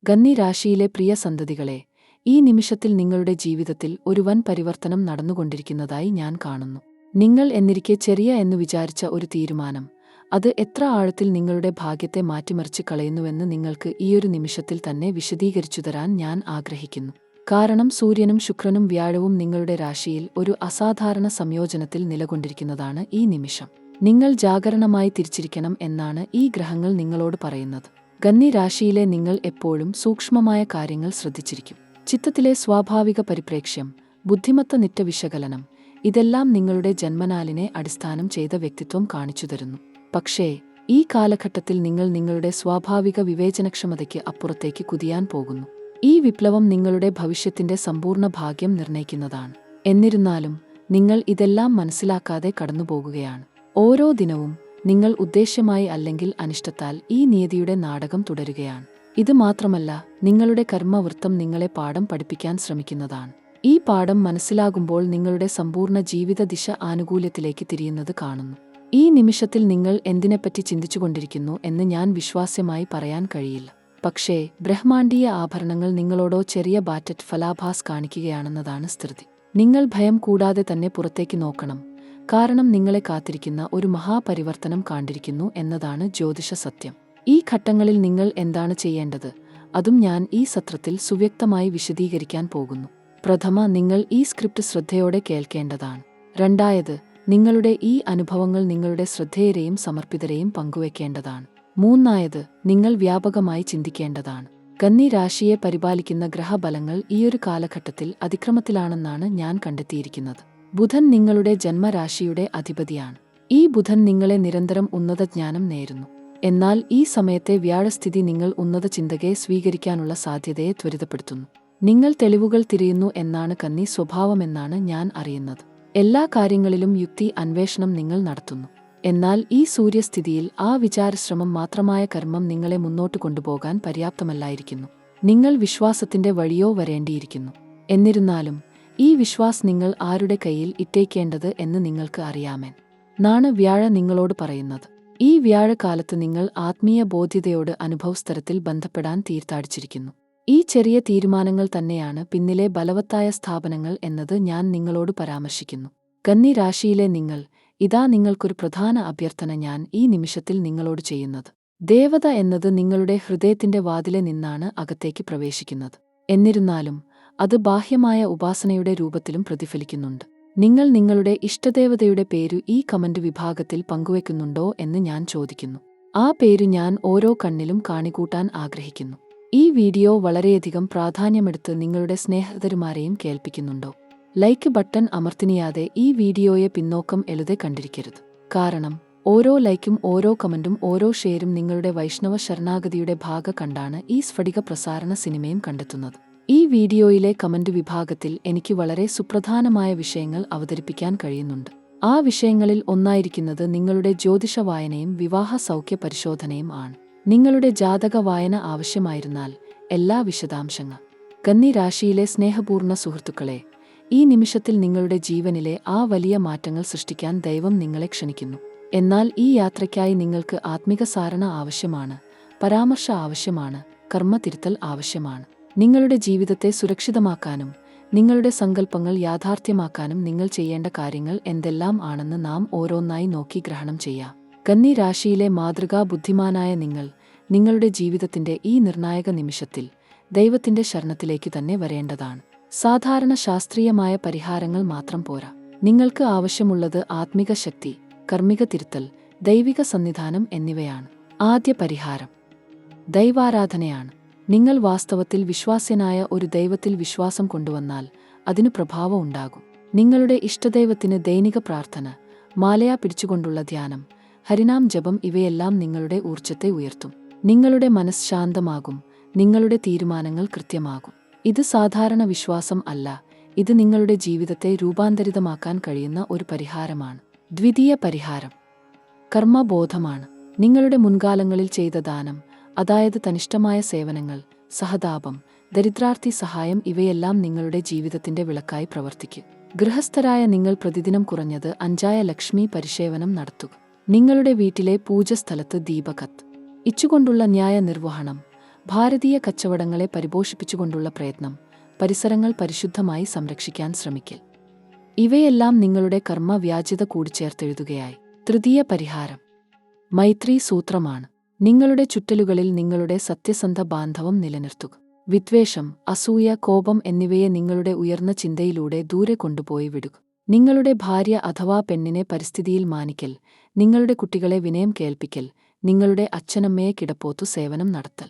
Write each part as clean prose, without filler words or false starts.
കന്നി രാശിയിലെ പ്രിയ സന്തതികളെ, ഈ നിമിഷത്തിൽ നിങ്ങളുടെ ജീവിതത്തിൽ ഒരു വൻ പരിവർത്തനം നടന്നുകൊണ്ടിരിക്കുന്നതായി ഞാൻ കാണുന്നു. നിങ്ങൾ എന്നിരിക്കെ ചെറിയ എന്നു വിചാരിച്ച ഒരു തീരുമാനം, അത് എത്ര ആഴത്തിൽ നിങ്ങളുടെ ഭാഗ്യത്തെ മാറ്റിമറിച്ച് കളയുന്നുവെന്ന് നിങ്ങൾക്ക് ഈയൊരു നിമിഷത്തിൽ തന്നെ വിശദീകരിച്ചു തരാൻ ഞാൻ ആഗ്രഹിക്കുന്നു. കാരണം സൂര്യനും ശുക്രനും വ്യാഴവും നിങ്ങളുടെ രാശിയിൽ ഒരു അസാധാരണ സംയോജനത്തിൽ നിലകൊണ്ടിരിക്കുന്നതാണ് ഈ നിമിഷം. നിങ്ങൾ ജാഗരണമായി തിരിച്ചിരിക്കണം എന്നാണ് ഈ ഗ്രഹങ്ങൾ നിങ്ങളോട് പറയുന്നത്. കന്നി രാശിയിലെ നിങ്ങൾ എപ്പോഴും സൂക്ഷ്മമായ കാര്യങ്ങൾ ശ്രദ്ധിച്ചിരിക്കും. ചിത്തത്തിലെ സ്വാഭാവിക പരിപ്രേക്ഷ്യം, ബുദ്ധിമത്ത നിറ്റ വിശകലനം, ഇതെല്ലാം നിങ്ങളുടെ ജന്മനാലിനെ അടിസ്ഥാനം ചെയ്ത വ്യക്തിത്വം കാണിച്ചു തരുന്നു. പക്ഷേ ഈ കാലഘട്ടത്തിൽ നിങ്ങൾ നിങ്ങളുടെ സ്വാഭാവിക വിവേചനക്ഷമതയ്ക്ക് അപ്പുറത്തേക്ക് കുതിയാൻ പോകുന്നു. ഈ വിപ്ലവം നിങ്ങളുടെ ഭവിഷ്യത്തിന്റെ സമ്പൂർണ്ണ ഭാഗ്യം നിർണ്ണയിക്കുന്നതാണ്. എന്നിരുന്നാലും നിങ്ങൾ ഇതെല്ലാം മനസ്സിലാക്കാതെ കടന്നുപോകുകയാണ്. ഓരോ ദിനവും നിങ്ങൾ ഉദ്ദേശ്യമായി അല്ലെങ്കിൽ അനിഷ്ടത്താൽ ഈ നിയതിയുടെ നാടകം തുടരുകയാണ്. ഇത് മാത്രമല്ല, നിങ്ങളുടെ കർമ്മവൃത്തം നിങ്ങളെ പാഠം പഠിപ്പിക്കാൻ ശ്രമിക്കുന്നതാണ്. ഈ പാഠം മനസ്സിലാകുമ്പോൾ നിങ്ങളുടെ സമ്പൂർണ്ണ ജീവിത ദിശ ആനുകൂല്യത്തിലേക്ക് തിരിയുന്നത് കാണുന്നു. ഈ നിമിഷത്തിൽ നിങ്ങൾ എന്തിനെപ്പറ്റി ചിന്തിച്ചുകൊണ്ടിരിക്കുന്നു എന്ന് ഞാൻ വിശ്വാസ്യമായി പറയാൻ കഴിയില്ല. പക്ഷേ ബ്രഹ്മാണ്ഡീയ ആഭരണങ്ങൾ നിങ്ങളോടോ ചെറിയ ബാറ്ററ്റ് ഫലാഭാസ് കാണിക്കുകയാണെന്നതാണ് സ്ഥിതി. നിങ്ങൾ ഭയം കൂടാതെ തന്നെ പുറത്തേക്ക് നോക്കണം. കാരണം നിങ്ങളെ കാത്തിരിക്കുന്ന ഒരു മഹാപരിവർത്തനം കാണ്ടിരിക്കുന്നു എന്നതാണ് ജ്യോതിഷ സത്യം. ഈ ഘട്ടങ്ങളിൽ നിങ്ങൾ എന്താണ് ചെയ്യേണ്ടത്, അതും ഞാൻ ഈ സത്രത്തിൽ സുവ്യക്തമായി വിശദീകരിക്കാൻ പോകുന്നു. പ്രഥമ, നിങ്ങൾ ഈ സ്ക്രിപ്റ്റ് ശ്രദ്ധയോടെ കേൾക്കേണ്ടതാണ്. രണ്ടായത്, നിങ്ങളുടെ ഈ അനുഭവങ്ങൾ നിങ്ങളുടെ ശ്രദ്ധേയരെയും സമർപ്പിതരെയും പങ്കുവെക്കേണ്ടതാണ്. മൂന്നായത്, നിങ്ങൾ വ്യാപകമായി ചിന്തിക്കേണ്ടതാണ്. കന്നി രാശിയെ പരിപാലിക്കുന്ന ഗ്രഹബലങ്ങൾ ഈയൊരു കാലഘട്ടത്തിൽ അതിക്രമത്തിലാണെന്നാണ് ഞാൻ കണ്ടെത്തിയിരിക്കുന്നത്. ബുധൻ നിങ്ങളുടെ ജന്മരാശിയുടെ അധിപതിയാണ്. ഈ ബുധൻ നിങ്ങളെ നിരന്തരം ഉന്നതജ്ഞാനം നേരുന്നു. എന്നാൽ ഈ സമയത്തെ വ്യാഴസ്ഥിതി നിങ്ങൾ ഉന്നത ചിന്തകയെ സ്വീകരിക്കാനുള്ള സാധ്യതയെ ത്വരിതപ്പെടുത്തുന്നു. നിങ്ങൾ തെളിവുകൾ തിരയുന്നു എന്നാണ് കന്നി സ്വഭാവമെന്നാണ് ഞാൻ അറിയുന്നത്. എല്ലാ കാര്യങ്ങളിലും യുക്തി അന്വേഷണം നിങ്ങൾ നടത്തുന്നു. എന്നാൽ ഈ സൂര്യസ്ഥിതിയിൽ ആ വിചാരശ്രമം മാത്രമായ കർമ്മം നിങ്ങളെ മുന്നോട്ട് കൊണ്ടുപോകാൻ പര്യാപ്തമല്ലായിരിക്കുന്നു. നിങ്ങൾ വിശ്വാസത്തിന്റെ വഴിയോ വരേണ്ടിയിരിക്കുന്നു. എന്നിരുന്നാലും ഈ വിശ്വാസ് നിങ്ങൾ ആരുടെ കയ്യിൽ ഇട്ടേക്കേണ്ടത് എന്ന് നിങ്ങൾക്ക് അറിയാമേ നാണ് വ്യാഴ നിങ്ങളോട് പറയുന്നത്. ഈ വ്യാഴകാലത്ത് നിങ്ങൾ ആത്മീയ ബോധ്യതയോട് അനുഭവസ്ഥലത്തിൽ ബന്ധപ്പെടാൻ തീർത്ഥാടിച്ചിരിക്കുന്നു. ഈ ചെറിയ തീരുമാനങ്ങൾ തന്നെയാണ് പിന്നിലെ ബലവത്തായ സ്ഥാപനങ്ങൾ എന്നത് ഞാൻ നിങ്ങളോട് പരാമർശിക്കുന്നു. കന്നി രാശിയിലെ നിങ്ങൾ, ഇതാ നിങ്ങൾക്കൊരു പ്രധാന അഭ്യർത്ഥന ഞാൻ ഈ നിമിഷത്തിൽ നിങ്ങളോട് ചെയ്യുന്നത്. ദേവത എന്നത് നിങ്ങളുടെ ഹൃദയത്തിന്റെ വാതിലെ നിന്നാണ് അകത്തേക്ക് പ്രവേശിക്കുന്നത്. എന്നിരുന്നാലും അത് ബാഹ്യമായ ഉപാസനയുടെ രൂപത്തിലും പ്രതിഫലിക്കുന്നുണ്ട്. നിങ്ങൾ നിങ്ങളുടെ ഇഷ്ടദേവതയുടെ പേരു ഈ കമന്റ് വിഭാഗത്തിൽ പങ്കുവെക്കുന്നുണ്ടോ എന്ന് ഞാൻ ചോദിക്കുന്നു. ആ പേര് ഞാൻ ഓരോ കണ്ണിലും കാണിക്കൂട്ടാൻ ആഗ്രഹിക്കുന്നു. ഈ വീഡിയോ വളരെയധികം പ്രാധാന്യമെടുത്ത് നിങ്ങളുടെ സ്നേഹിതരുമാരെയും കേൾപ്പിക്കുന്നുണ്ടോ? ലൈക്ക് ബട്ടൺ അമർത്തിനിയാതെ ഈ വീഡിയോയെ പിന്നോക്കം എഴുതെ കണ്ടിരിക്കരുത്. കാരണം ഓരോ ലൈക്കും ഓരോ കമന്റും ഓരോ ഷെയറും നിങ്ങളുടെ വൈഷ്ണവ ശരണാഗതിയുടെ ഭാഗ കണ്ടാണ് ഈ സ്ഫടിക പ്രസാരണ സിനിമയും കണ്ടെത്തുന്നത്. ഈ വീഡിയോയിലെ കമന്റ് വിഭാഗത്തിൽ എനിക്ക് വളരെ സുപ്രധാനമായ വിഷയങ്ങൾ അവതരിപ്പിക്കാൻ കഴിയുന്നുണ്ട്. ആ വിഷയങ്ങളിൽ ഒന്നായിരിക്കുന്നത് നിങ്ങളുടെ ജ്യോതിഷ വായനയും വിവാഹ സൗഖ്യ പരിശോധനയും ആണ്. നിങ്ങളുടെ ജാതക വായന ആവശ്യമായിരുന്നാൽ എല്ലാ വിശദാംശങ്ങൾ. കന്നി രാശിയിലെ സ്നേഹപൂർണ്ണ സുഹൃത്തുക്കളെ, ഈ നിമിഷത്തിൽ നിങ്ങളുടെ ജീവനിലെ ആ വലിയ മാറ്റങ്ങൾ സൃഷ്ടിക്കാൻ ദൈവം നിങ്ങളെ ക്ഷണിക്കുന്നു. എന്നാൽ ഈ യാത്രയ്ക്കായി നിങ്ങൾക്ക് ആത്മിക സാരണ ആവശ്യമാണ്, പരാമർശ ആവശ്യമാണ്, കർമ്മതിരുത്തൽ ആവശ്യമാണ്. നിങ്ങളുടെ ജീവിതത്തെ സുരക്ഷിതമാക്കാനും നിങ്ങളുടെ സങ്കല്പങ്ങൾ യാഥാർത്ഥ്യമാക്കാനും നിങ്ങൾ ചെയ്യേണ്ട കാര്യങ്ങൾ എന്തെല്ലാം ആണെന്ന് നാം ഓരോന്നായി നോക്കി ഗ്രഹണം ചെയ്യാം. കന്നി രാശിയിലെ മാതൃകാ ബുദ്ധിമാനായ നിങ്ങൾ, നിങ്ങളുടെ ജീവിതത്തിന്റെ ഈ നിർണായക നിമിഷത്തിൽ ദൈവത്തിന്റെ ശരണത്തിലേക്ക് തന്നെ വരേണ്ടതാണ്. സാധാരണ ശാസ്ത്രീയമായ പരിഹാരങ്ങൾ മാത്രം പോരാ. നിങ്ങൾക്ക് ആവശ്യമുള്ളത് ആത്മിക ശക്തി, കർമ്മിക തിരുത്തൽ, ദൈവിക സന്നിധാനം എന്നിവയാണ്. ആദ്യ പരിഹാരം ദൈവാരാധനയാണ്. നിങ്ങൾ വാസ്തവത്തിൽ വിശ്വാസ്യനായ ഒരു ദൈവത്തിൽ വിശ്വാസം കൊണ്ടുവന്നാൽ അതിനു പ്രഭാവം ഉണ്ടാകും. നിങ്ങളുടെ ഇഷ്ടദൈവത്തിന് ദൈനിക പ്രാർത്ഥന, മാലയ പിടിച്ചുകൊണ്ടുള്ള ധ്യാനം, ഹരിനാം ജപം ഇവയെല്ലാം നിങ്ങളുടെ ഊർജ്ജത്തെ ഉയർത്തും. നിങ്ങളുടെ മനസ്സ് ശാന്തമാകും, നിങ്ങളുടെ തീരുമാനങ്ങൾ കൃത്യമാകും. ഇത് സാധാരണ വിശ്വാസം അല്ല, ഇത് നിങ്ങളുടെ ജീവിതത്തെ രൂപാന്തരിതമാക്കാൻ കഴിയുന്ന ഒരു പരിഹാരമാണ്. ദ്വിതീയ പരിഹാരം കർമ്മബോധമാണ്. നിങ്ങളുടെ മുൻകാലങ്ങളിൽ ചെയ്ത ദാനം, അതായത് തനിഷ്ടമായ സേവനങ്ങൾ, സഹതാപം, ദരിദ്രാർത്ഥി സഹായം ഇവയെല്ലാം നിങ്ങളുടെ ജീവിതത്തിന്റെ വിളക്കായി പ്രവർത്തിക്കും. ഗൃഹസ്ഥരായ നിങ്ങൾ പ്രതിദിനം കുറഞ്ഞത് 5 ലക്ഷ്മി പരിശേവനം നടത്തുക. നിങ്ങളുടെ വീട്ടിലെ പൂജസ്ഥലത്ത് ദീപകത്ത് ഇച്ചുകൊണ്ടുള്ള ന്യായ നിർവഹണം, ഭാരതീയ കച്ചവടങ്ങളെ പരിപോഷിപ്പിച്ചുകൊണ്ടുള്ള പ്രയത്നം, പരിസരങ്ങൾ പരിശുദ്ധമായി സംരക്ഷിക്കാൻ ശ്രമിക്കൽ. ഇവയെല്ലാം നിങ്ങളുടെ കർമ്മവ്യാജ്യത കൂടിച്ചേർത്തെഴുതുകയായി. തൃതീയ പരിഹാരം മൈത്രി സൂത്രമാണ്. നിങ്ങളുടെ ചുറ്റലുകളിൽ നിങ്ങളുടെ സത്യസന്ധ ബാന്ധവം നിലനിർത്തുക. വിദ്വേഷം, അസൂയ, കോപം എന്നിവയെ നിങ്ങളുടെ ഉയർന്ന ചിന്തയിലൂടെ ദൂരെ കൊണ്ടുപോയി വിടുക. നിങ്ങളുടെ ഭാര്യ അഥവാ പെണ്ണിനെ പരിസ്ഥിതിയിൽ മാനിക്കൽ, നിങ്ങളുടെ കുട്ടികളെ വിനയം കേൾപ്പിക്കൽ, നിങ്ങളുടെ അച്ഛനമ്മയെ കിടപ്പോത്തു സേവനം നടത്തൽ.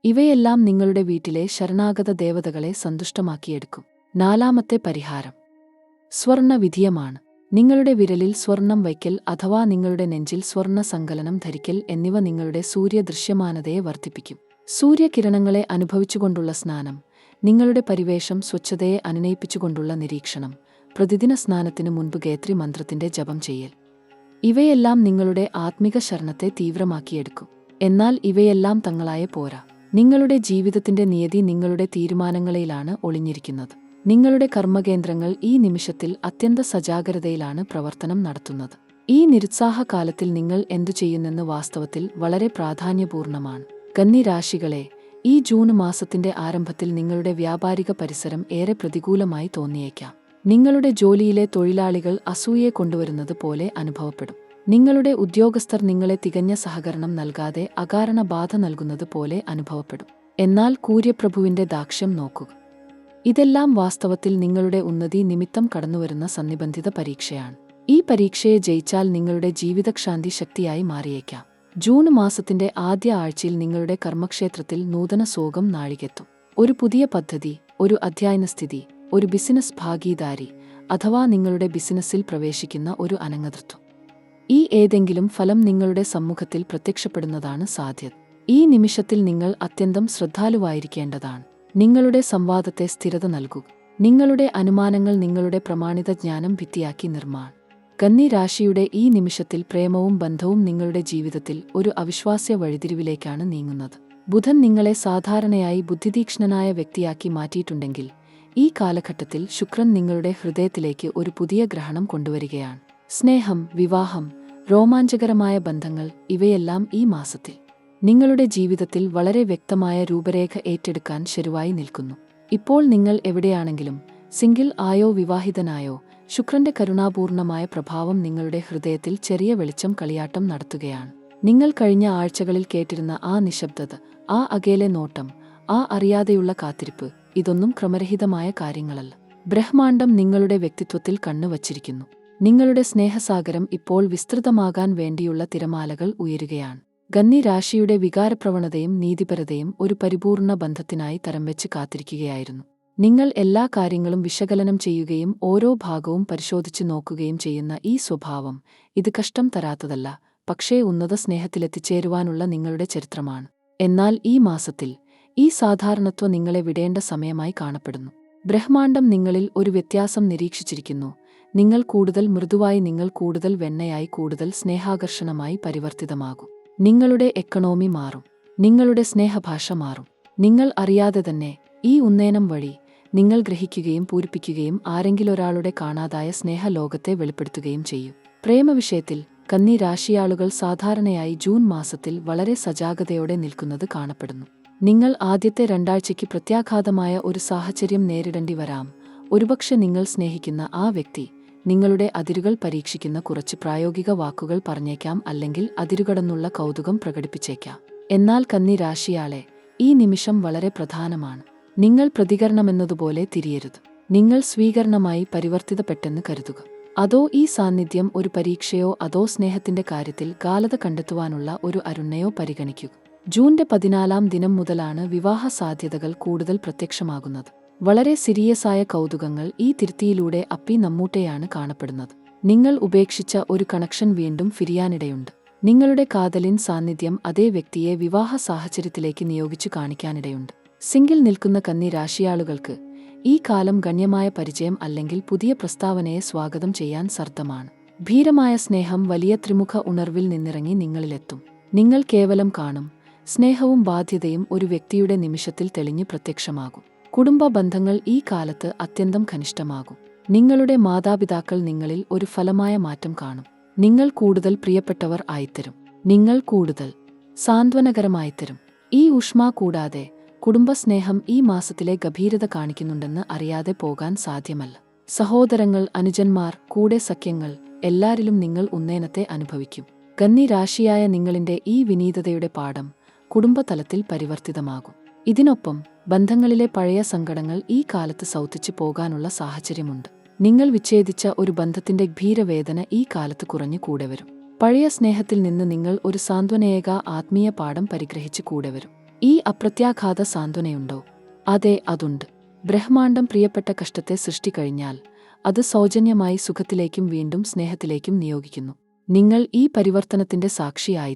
ഇവയെല്ലാം നിങ്ങളുടെ വീട്ടിലെ ശരണാഗത ദേവതകളെ സന്തുഷ്ടമാക്കിയെടുക്കും. നാലാമത്തെ പരിഹാരം സ്വർണ്ണ വിധിയമാണ്. നിങ്ങളുടെ വിരലിൽ സ്വർണം വയ്ക്കൽ അഥവാ നിങ്ങളുടെ നെഞ്ചിൽ സ്വർണ്ണ സങ്കലനം ധരിക്കൽ എന്നിവ നിങ്ങളുടെ സൂര്യദൃശ്യമാനതയെ വർദ്ധിപ്പിക്കും. സൂര്യകിരണങ്ങളെ അനുഭവിച്ചുകൊണ്ടുള്ള സ്നാനം, നിങ്ങളുടെ പരിവേഷം സ്വച്ഛതയെ അനുനയിപ്പിച്ചുകൊണ്ടുള്ള നിരീക്ഷണം, പ്രതിദിന സ്നാനത്തിനു മുൻപ് ഗായത്രി മന്ത്രത്തിന്റെ ജപം ചെയ്യൽ. ഇവയെല്ലാം നിങ്ങളുടെ ആത്മിക ശരണത്തെ തീവ്രമാക്കിയെടുക്കും. എന്നാൽ ഇവയെല്ലാം തങ്ങളായ പോരാ. നിങ്ങളുടെ ജീവിതത്തിന്റെ നിയതി നിങ്ങളുടെ തീരുമാനങ്ങളിലാണ് ഒളിഞ്ഞിരിക്കുന്നത്. നിങ്ങളുടെ കർമ്മകേന്ദ്രങ്ങൾ ഈ നിമിഷത്തിൽ അത്യന്ത സജാഗ്രതയിലാണ് പ്രവർത്തനം നടത്തുന്നത്. ഈ നിരുത്സാഹകാലത്തിൽ നിങ്ങൾ എന്തു ചെയ്യുന്നെന്ന് വാസ്തവത്തിൽ വളരെ പ്രാധാന്യപൂർണമാണ്. കന്നി രാശികളെ, ഈ ജൂൺ മാസത്തിന്റെ ആരംഭത്തിൽ നിങ്ങളുടെ വ്യാപാരിക പരിസരം ഏറെ പ്രതികൂലമായി തോന്നിയേക്കാം. നിങ്ങളുടെ ജോലിയിലെ തൊഴിലാളികൾ അസൂയെ കൊണ്ടുവരുന്നത് പോലെ അനുഭവപ്പെടും. നിങ്ങളുടെ ഉദ്യോഗസ്ഥർ നിങ്ങളെ തികഞ്ഞ സഹകരണം നൽകാതെ അകാരണ ബാധ നൽകുന്നത് പോലെ അനുഭവപ്പെടും. എന്നാൽ സൂര്യപ്രഭുവിന്റെ ദാക്ഷ്യം നോക്കുക. ഇതെല്ലാം വാസ്തവത്തിൽ നിങ്ങളുടെ ഉന്നതി നിമിത്തം കടന്നുവരുന്ന സന്നിബന്ധിത പരീക്ഷയാണ്. ഈ പരീക്ഷയെ ജയിച്ചാൽ നിങ്ങളുടെ ജീവിതശാന്തി ശക്തിയായി മാറിയേക്കാം. ജൂൺ മാസത്തിന്റെ ആദ്യ ആഴ്ചയിൽ നിങ്ങളുടെ കർമ്മക്ഷേത്രത്തിൽ നൂതന സോകം നാഴികെത്തും. ഒരു പുതിയ പദ്ധതി, ഒരു അധ്യയനസ്ഥിതി, ഒരു ബിസിനസ് ഭാഗീദാരി അഥവാ നിങ്ങളുടെ ബിസിനസ്സിൽ പ്രവേശിക്കുന്ന ഒരു അനങ്ങതൃത്വം. ഈ ഏതെങ്കിലും ഫലം നിങ്ങളുടെ സമ്മുഖത്തിൽ പ്രത്യക്ഷപ്പെടുന്നതാണ് സാധ്യത. ഈ നിമിഷത്തിൽ നിങ്ങൾ അത്യന്തം ശ്രദ്ധാലുവായിരിക്കേണ്ടതാണ്. നിങ്ങളുടെ സംവാദത്തെ സ്ഥിരത നൽകുക. നിങ്ങളുടെ അനുമാനങ്ങൾ നിങ്ങളുടെ പ്രമാണിത ജ്ഞാനം ഭിത്തിയാക്കി നിർമ്മാണം. കന്നി രാശിയുടെ ഈ നിമിഷത്തിൽ പ്രേമവും ബന്ധവും നിങ്ങളുടെ ജീവിതത്തിൽ ഒരു അവിശ്വാസ്യ വഴിതിരിവിലേക്കാണ് നീങ്ങുന്നത്. ബുധൻ നിങ്ങളെ സാധാരണയായി ബുദ്ധിതീക്ഷ്ണനായ വ്യക്തിയാക്കി മാറ്റിയിട്ടുണ്ടെങ്കിൽ ഈ കാലഘട്ടത്തിൽ ശുക്രൻ നിങ്ങളുടെ ഹൃദയത്തിലേക്ക് ഒരു പുതിയ ഗ്രഹണം കൊണ്ടുവരികയാണ്. സ്നേഹം, വിവാഹം, രോമാഞ്ചകരമായ ബന്ധങ്ങൾ ഇവയെല്ലാം ഈ മാസത്തിൽ നിങ്ങളുടെ ജീവിതത്തിൽ വളരെ വ്യക്തമായ രൂപരേഖ ഏറ്റെടുക്കാൻ ശരിവായി നിൽക്കുന്നു. ഇപ്പോൾ നിങ്ങൾ എവിടെയാണെങ്കിലും, സിംഗിൾ ആയോ വിവാഹിതനായോ, ശുക്രന്റെ കരുണാപൂർണമായ പ്രഭാവം നിങ്ങളുടെ ഹൃദയത്തിൽ ചെറിയ വെളിച്ചം കളിയാട്ടം നടത്തുകയാണ്. നിങ്ങൾ കഴിഞ്ഞ ആഴ്ചകളിൽ കേട്ടിരുന്ന ആ നിശബ്ദത, ആ അകലെ നോട്ടം, ആ അറിയാതെയുള്ള കാത്തിരിപ്പ്, ഇതൊന്നും ക്രമരഹിതമായ കാര്യങ്ങളല്ല. ബ്രഹ്മാണ്ഡം നിങ്ങളുടെ വ്യക്തിത്വത്തിൽ കണ്ണുവച്ചിരിക്കുന്നു. നിങ്ങളുടെ സ്നേഹസാഗരം ഇപ്പോൾ വിസ്തൃതമാകാൻ വേണ്ടിയുള്ള തിരമാലകൾ ഉയരുകയാണ്. കന്നി രാശിയുടെ വികാരപ്രവണതയും നീതിപരതയും ഒരു പരിപൂർണ ബന്ധത്തിനായി തരംവെച്ച് കാത്തിരിക്കുകയായിരുന്നു. നിങ്ങൾ എല്ലാ കാര്യങ്ങളും വിശകലനം ചെയ്യുകയും ഓരോ ഭാഗവും പരിശോധിച്ചു നോക്കുകയും ചെയ്യുന്ന ഈ സ്വഭാവം, ഇത് കഷ്ടം തരാത്തതല്ല, പക്ഷേ ഉന്നത സ്നേഹത്തിലെത്തിച്ചേരുവാനുള്ള നിങ്ങളുടെ ചരിത്രമാണ്. എന്നാൽ ഈ മാസത്തിൽ ഈ സാധാരണത്വം നിങ്ങളെ വിടേണ്ട സമയമായി കാണപ്പെടുന്നു. ബ്രഹ്മാണ്ഡം നിങ്ങളിൽ ഒരു വ്യത്യാസം നിരീക്ഷിച്ചിരിക്കുന്നു. നിങ്ങൾ കൂടുതൽ മൃദുവായി, നിങ്ങൾ കൂടുതൽ വെണ്ണയായി, കൂടുതൽ സ്നേഹാകർഷണമായി പരിവർത്തിതമാകും. നിങ്ങളുടെ എക്കണോമി മാറും. നിങ്ങളുടെ സ്നേഹഭാഷ മാറും. നിങ്ങൾ അറിയാതെ തന്നെ ഈ ഉന്നയനം വഴി നിങ്ങൾ ഗ്രഹിക്കുകയും പൂരിപ്പിക്കുകയും ആരെങ്കിലൊരാളുടെ കാണാതായ സ്നേഹലോകത്തെ വെളിപ്പെടുത്തുകയും ചെയ്യും. പ്രേമവിഷയത്തിൽ കന്നി രാശിയാളുകൾ സാധാരണയായി ജൂൺ മാസത്തിൽ വളരെ സജാഗതയോടെ നിൽക്കുന്നത് കാണപ്പെടുന്നു. നിങ്ങൾ ആദ്യത്തെ രണ്ടാഴ്ചയ്ക്ക് പ്രത്യാഘാതമായ ഒരു സാഹചര്യം നേരിടേണ്ടി വരാം. ഒരുപക്ഷെ നിങ്ങൾ സ്നേഹിക്കുന്ന ആ വ്യക്തി നിങ്ങളുടെ അതിരുകൾ പരീക്ഷിക്കുന്ന കുറച്ച് പ്രായോഗിക വാക്കുകൾ പറഞ്ഞേക്കാം, അല്ലെങ്കിൽ അതിരുകടന്നുള്ള കൗതുകം പ്രകടിപ്പിച്ചേക്കാം. എന്നാൽ കന്നി രാശിയാളെ, ഈ നിമിഷം വളരെ പ്രധാനമാണ്. നിങ്ങൾ പ്രതികരണമെന്നതുപോലെ തിരിയരുത്. നിങ്ങൾ സ്വീകരണമായി പരിവർത്തിതപ്പെട്ടെന്ന് കരുതുക. അതോ ഈ സാന്നിധ്യം ഒരു പരീക്ഷയോ, അതോ സ്നേഹത്തിന്റെ കാര്യത്തിൽ ഗാലത കണ്ടെത്തുവാനുള്ള ഒരു അരുണയോ പരിഗണിക്കുക. ജൂണിന്റെ 14-ാം ദിനം മുതലാണ് വിവാഹ സാധ്യതകൾ കൂടുതൽ പ്രത്യക്ഷമാകുന്നത്. വളരെ സീരിയസായ കൗതുകങ്ങൾ ഈ തിരുത്തിയിലൂടെ അപ്പി നമ്മൂട്ടെയാണ് കാണപ്പെടുന്നത്. നിങ്ങൾ ഉപേക്ഷിച്ച ഒരു കണക്ഷൻ വീണ്ടും ഫിരിയാനിടയുണ്ട്. നിങ്ങളുടെ കാതലിൻ സാന്നിധ്യം അതേ വ്യക്തിയെ വിവാഹ സാഹചര്യത്തിലേക്ക് നിയോഗിച്ചു കാണിക്കാനിടയുണ്ട്. സിംഗിൾ നിൽക്കുന്ന കന്നി രാശിയാളുകൾക്ക് ഈ കാലം ഗണ്യമായ പരിചയം അല്ലെങ്കിൽ പുതിയ പ്രസ്താവനയെ സ്വാഗതം ചെയ്യാൻ സർദ്ധമാണ്. ഭീരമായ സ്നേഹം വലിയ ത്രിമുഖ ഉണർവിൽ നിന്നിറങ്ങി നിങ്ങളിലെത്തും. നിങ്ങൾ കേവലം കാണും. സ്നേഹവും ബാധ്യതയും ഒരു വ്യക്തിയുടെ നിമിഷത്തിൽ തെളിഞ്ഞു പ്രത്യക്ഷമാകും. കുടുംബ ബന്ധങ്ങൾ ഈ കാലത്ത് അത്യന്തം ഘനിഷ്ഠമാകും. നിങ്ങളുടെ മാതാപിതാക്കൾ നിങ്ങളിൽ ഒരു ഫലമായ മാറ്റം കാണും. നിങ്ങൾ കൂടുതൽ പ്രിയപ്പെട്ടവർ ആയിത്തരും. നിങ്ങൾ കൂടുതൽ സാന്ത്വനകരമായിത്തരും. ഈ ഊഷ്മ കൂടാതെ കുടുംബസ്നേഹം ഈ മാസത്തിലെ ഗഭീരത കാണിക്കുന്നുണ്ടെന്ന് അറിയാതെ പോകാൻ സാധ്യമല്ല. സഹോദരങ്ങൾ, അനുജന്മാർ, കൂടെ സഖ്യങ്ങൾ എല്ലാരിലും നിങ്ങൾ ഉന്നേനത്തെ അനുഭവിക്കും. കന്നി രാശിയായ നിങ്ങളിന്റെ ഈ വിനീതതയുടെ പാഠം കുടുംബതലത്തിൽ പരിവർത്തിതമാകും. ഇതിനൊപ്പം ബന്ധങ്ങളിലെ പഴയ സങ്കടങ്ങൾ ഈ കാലത്ത് സൗത്തിച്ചു പോകാനുള്ള സാഹചര്യമുണ്ട്. നിങ്ങൾ വിച്ഛേദിച്ച ഒരു ബന്ധത്തിന്റെ ഭീരവേദന ഈ കാലത്ത് കുറഞ്ഞു കൂടെ വരും. പഴയ സ്നേഹത്തിൽ നിന്ന് നിങ്ങൾ ഒരു സാന്ത്വനയേക ആത്മീയ പാഠം പരിഗ്രഹിച്ച് കൂടെ വരും. ഈ അപ്രത്യാഘാത സാന്ത്വനയുണ്ടോ? അതെ, അതുണ്ട്. ബ്രഹ്മാണ്ഡം പ്രിയപ്പെട്ട കഷ്ടത്തെ സൃഷ്ടി കഴിഞ്ഞാൽ അത് സൗജന്യമായി സുഖത്തിലേക്കും വീണ്ടും സ്നേഹത്തിലേക്കും നിയോഗിക്കുന്നു. നിങ്ങൾ ഈ പരിവർത്തനത്തിന്റെ സാക്ഷിയായി